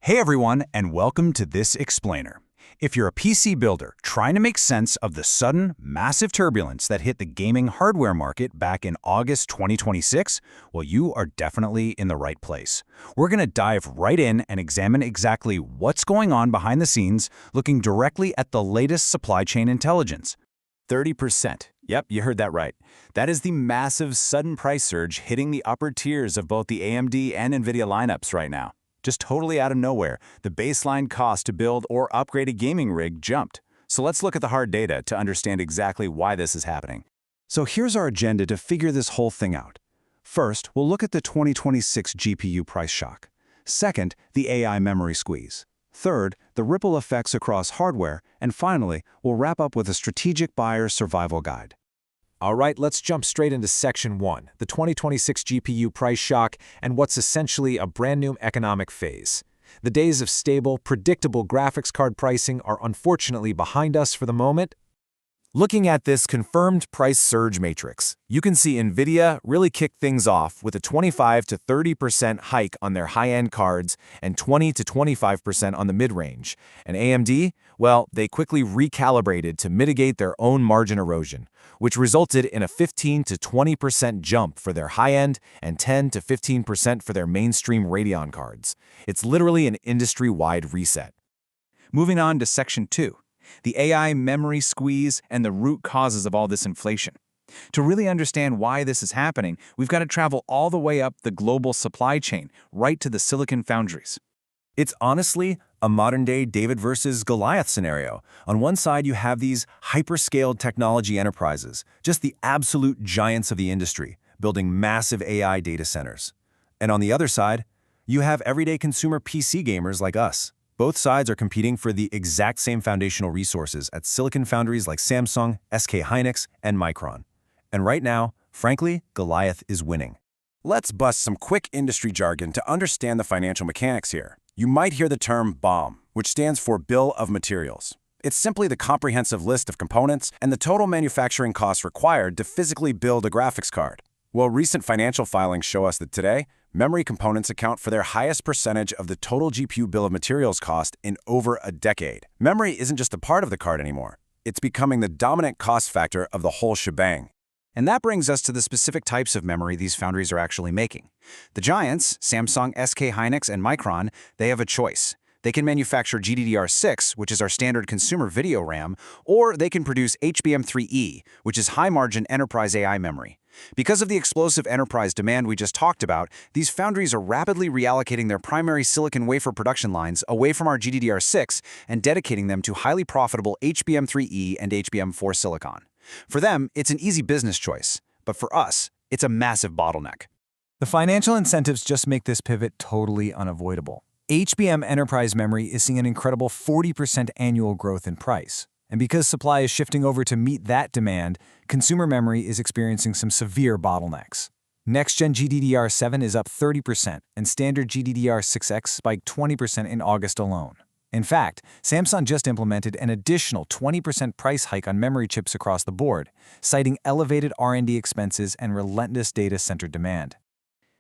Hey everyone, and welcome to this explainer. If you're a PC builder trying to make sense of the sudden, massive turbulence that hit the gaming hardware market back in August 2026, well, you are definitely in the right place. We're going to dive right in and examine exactly what's going on behind the scenes, looking directly at the latest supply chain intelligence. 30%. Yep, you heard that right. That is the massive sudden price surge hitting the upper tiers of both the AMD and NVIDIA lineups right now. Just totally out of nowhere, the baseline cost to build or upgrade a gaming rig jumped. So let's look at the hard data to understand exactly why this is happening. So here's our agenda to figure this whole thing out. First, we'll look at the 2026 GPU price shock. Second, the AI memory squeeze. Third, the ripple effects across hardware. And finally, we'll wrap up with a strategic buyer's survival guide. All right, let's jump straight into Section 1, the 2026 GPU price shock and what's essentially a brand new economic phase. The days of stable, predictable graphics card pricing are unfortunately behind us for the moment. Looking at this confirmed price surge matrix, you can see NVIDIA really kick things off with a 25 to 30% hike on their high-end cards and 20 to 25% on the mid-range. And AMD, well, they quickly recalibrated to mitigate their own margin erosion, which resulted in a 15 to 20% jump for their high-end and 10 to 15% for their mainstream Radeon cards. It's literally an industry-wide reset. Moving on to Section 2. The AI memory squeeze and the root causes of all this inflation. To really understand why this is happening, we've got to travel all the way up the global supply chain, right to the silicon foundries. It's honestly a modern-day David versus Goliath scenario. On one side, you have these hyperscaled technology enterprises, just the absolute giants of the industry, building massive AI data centers. And on the other side, you have everyday consumer PC gamers like us. Both sides are competing for the exact same foundational resources at silicon foundries like Samsung, SK Hynix, and Micron. And right now, frankly, Goliath is winning. Let's bust some quick industry jargon to understand the financial mechanics here. You might hear the term BOM, which stands for Bill of Materials. It's simply the comprehensive list of components and the total manufacturing costs required to physically build a graphics card. Well, recent financial filings show us that today, memory components account for their highest percentage of the total GPU bill of materials cost in over a decade. Memory isn't just a part of the card anymore. It's becoming the dominant cost factor of the whole shebang. And that brings us to the specific types of memory these foundries are actually making. The giants, Samsung, SK Hynix, and Micron, they have a choice. They can manufacture GDDR6, which is our standard consumer video RAM, or they can produce HBM3E, which is high-margin enterprise AI memory. Because of the explosive enterprise demand we just talked about, these foundries are rapidly reallocating their primary silicon wafer production lines away from our GDDR6 and dedicating them to highly profitable HBM3E and HBM4 silicon. For them, it's an easy business choice, but for us, it's a massive bottleneck. The financial incentives just make this pivot totally unavoidable. HBM enterprise memory is seeing an incredible 40% annual growth in price. And because supply is shifting over to meet that demand, consumer memory is experiencing some severe bottlenecks. Next-gen GDDR7 is up 30%, and standard GDDR6X spiked 20% in August alone. In fact, Samsung just implemented an additional 20% price hike on memory chips across the board, citing elevated R&D expenses and relentless data center demand.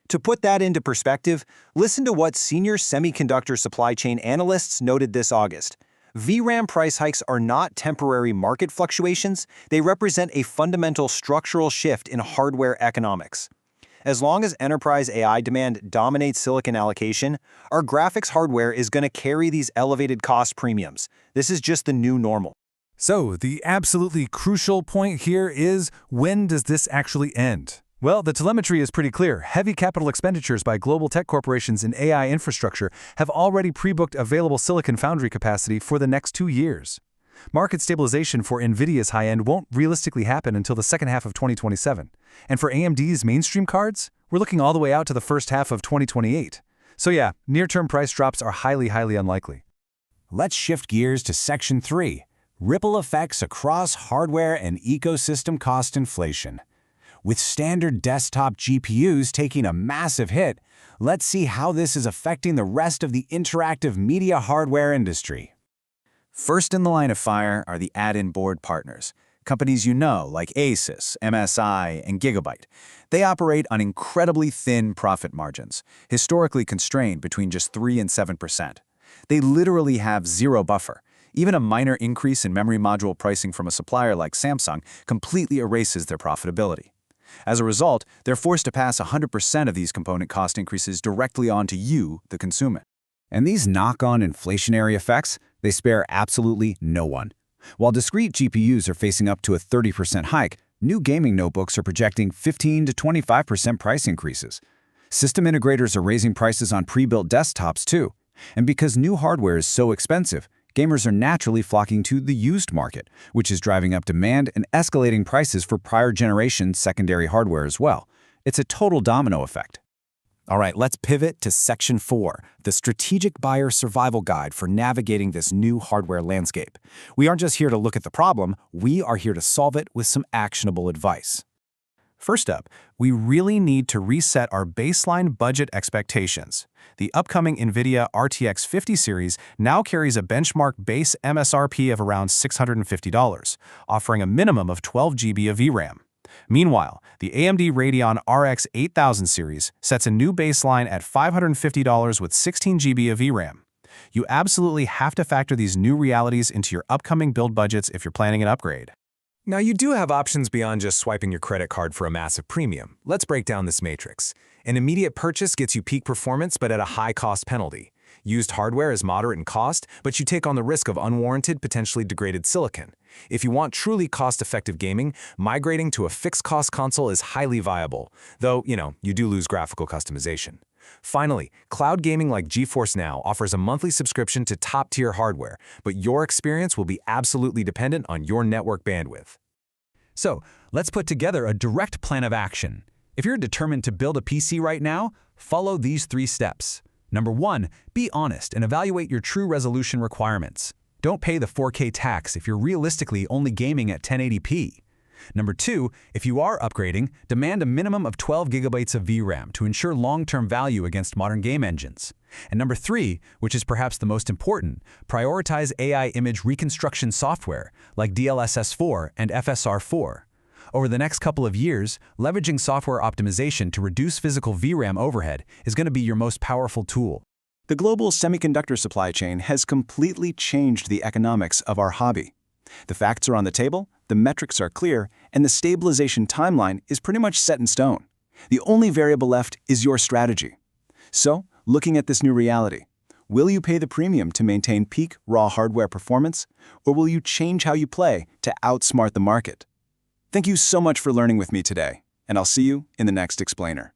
To put that into perspective, listen to what senior semiconductor supply chain analysts noted this August. VRAM price hikes are not temporary market fluctuations, they represent a fundamental structural shift in hardware economics. As long as enterprise AI demand dominates silicon allocation, our graphics hardware is going to carry these elevated cost premiums. This is just the new normal. So, the absolutely crucial point here is, when does this actually end? Well, the telemetry is pretty clear. Heavy capital expenditures by global tech corporations in AI infrastructure have already pre-booked available silicon foundry capacity for the next 2 years. Market stabilization for NVIDIA's high-end won't realistically happen until the second half of 2027. And for AMD's mainstream cards, we're looking all the way out to the first half of 2028. So yeah, near-term price drops are highly unlikely. Let's shift gears to Section 3, ripple effects across hardware and ecosystem cost inflation. With standard desktop GPUs taking a massive hit, let's see how this is affecting the rest of the interactive media hardware industry. First in the line of fire are the add-in board partners, companies you know like Asus, MSI, and Gigabyte. They operate on incredibly thin profit margins, historically constrained between just 3 and 7%. They literally have zero buffer. Even a minor increase in memory module pricing from a supplier like Samsung completely erases their profitability. As a result, they're forced to pass 100% of these component cost increases directly on to you, the consumer. And these knock-on inflationary effects, they spare absolutely no one. While discrete GPUs are facing up to a 30% hike, new gaming notebooks are projecting 15 to 25% price increases. System integrators are raising prices on pre-built desktops too. And because new hardware is so expensive, gamers are naturally flocking to the used market, which is driving up demand and escalating prices for prior generation secondary hardware as well. It's a total domino effect. All right, let's pivot to Section 4, the Strategic Buyer Survival Guide for navigating this new hardware landscape. We aren't just here to look at the problem, we are here to solve it with some actionable advice. First up, we really need to reset our baseline budget expectations. The upcoming NVIDIA RTX 50 series now carries a benchmark base MSRP of around $650, offering a minimum of 12 GB of VRAM. Meanwhile, the AMD Radeon RX 8000 series sets a new baseline at $550 with 16 GB of VRAM. You absolutely have to factor these new realities into your upcoming build budgets if you're planning an upgrade. Now, you do have options beyond just swiping your credit card for a massive premium. Let's break down this matrix. An immediate purchase gets you peak performance but at a high cost penalty. Used hardware is moderate in cost, but you take on the risk of unwarranted, potentially degraded silicon. If you want truly cost-effective gaming, migrating to a fixed-cost console is highly viable, though, you do lose graphical customization. Finally, cloud gaming like GeForce Now offers a monthly subscription to top-tier hardware, but your experience will be absolutely dependent on your network bandwidth. So, let's put together a direct plan of action. If you're determined to build a PC right now, follow these 3 steps. Number 1, be honest and evaluate your true resolution requirements. Don't pay the 4K tax if you're realistically only gaming at 1080p. Number 2, if you are upgrading, demand a minimum of 12 GB of VRAM to ensure long-term value against modern game engines. And number 3, which is perhaps the most important, prioritize AI image reconstruction software like DLSS4 and FSR4. Over the next couple of years, leveraging software optimization to reduce physical VRAM overhead is going to be your most powerful tool. The global semiconductor supply chain has completely changed the economics of our hobby. The facts are on the table, the metrics are clear, and the stabilization timeline is pretty much set in stone. The only variable left is your strategy. So, looking at this new reality, will you pay the premium to maintain peak raw hardware performance, or will you change how you play to outsmart the market? Thank you so much for learning with me today, and I'll see you in the next explainer.